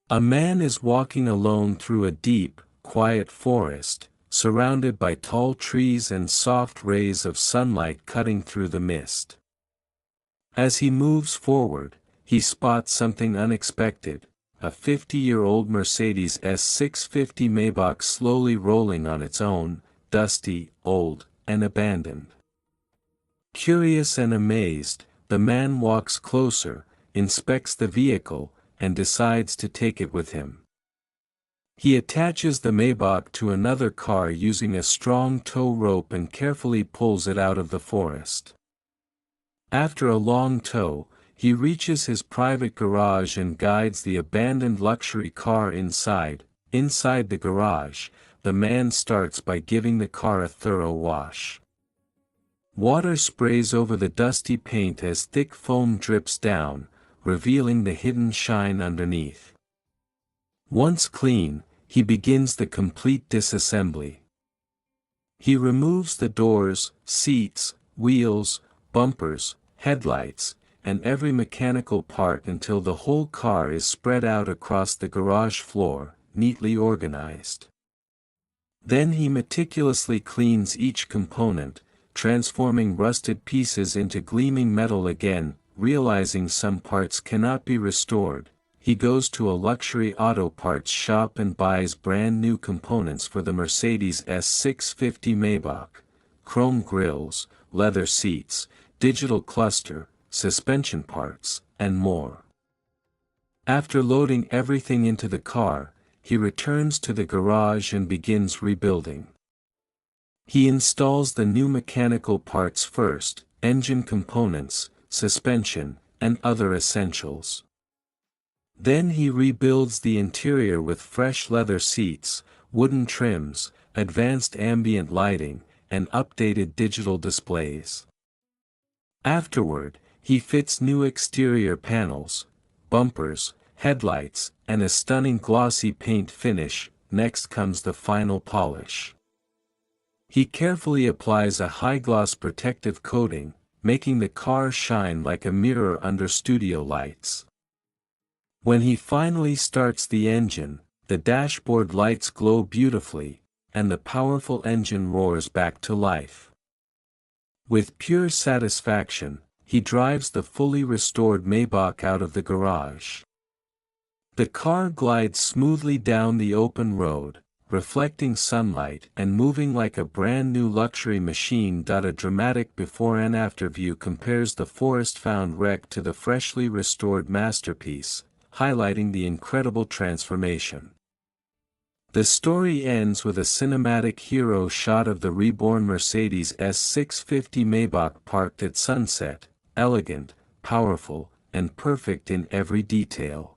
A man is walking alone through a deep, quiet forest, surrounded by tall trees and soft rays of sunlight cutting through the mist. As he moves forward, he spots something unexpected, a 50-year-old Mercedes S650 Maybach slowly rolling on its own, dusty, old, and abandoned. Curious and amazed, the man walks closer, inspects the vehicle, and decides to take it with him. He attaches the Maybach to another car using a strong tow rope and carefully pulls it out of the forest. After a long tow, he reaches his private garage and guides the abandoned luxury car inside. Inside the garage, the man starts by giving the car a thorough wash. Water sprays over the dusty paint as thick foam drips down, revealing the hidden shine underneath. Once clean, he begins the complete disassembly. He removes the doors, seats, wheels, bumpers, headlights, and every mechanical part until the whole car is spread out across the garage floor, neatly organized. Then he meticulously cleans each component, transforming rusted pieces into gleaming metal again. Realizing some parts cannot be restored, he goes to a luxury auto parts shop and buys brand new components for the Mercedes S650 Maybach: chrome grills, leather seats, digital cluster, suspension parts, and more. After loading everything into the car, he returns to the garage and begins rebuilding. He installs the new mechanical parts first, engine components, suspension, and other essentials. Then he rebuilds the interior with fresh leather seats, wooden trims, advanced ambient lighting, and updated digital displays. Afterward, he fits new exterior panels, bumpers, headlights, and a stunning glossy paint finish. Next comes the final polish. He carefully applies a high-gloss protective coating, making the car shine like a mirror under studio lights. When he finally starts the engine, the dashboard lights glow beautifully, and the powerful engine roars back to life. With pure satisfaction, he drives the fully restored Maybach out of the garage. The car glides smoothly down the open road, reflecting sunlight and moving like a brand new luxury machine. A dramatic before and after view compares the forest-found wreck to the freshly restored masterpiece, highlighting the incredible transformation. The story ends with a cinematic hero shot of the reborn Mercedes S650 Maybach parked at sunset, elegant, powerful, and perfect in every detail.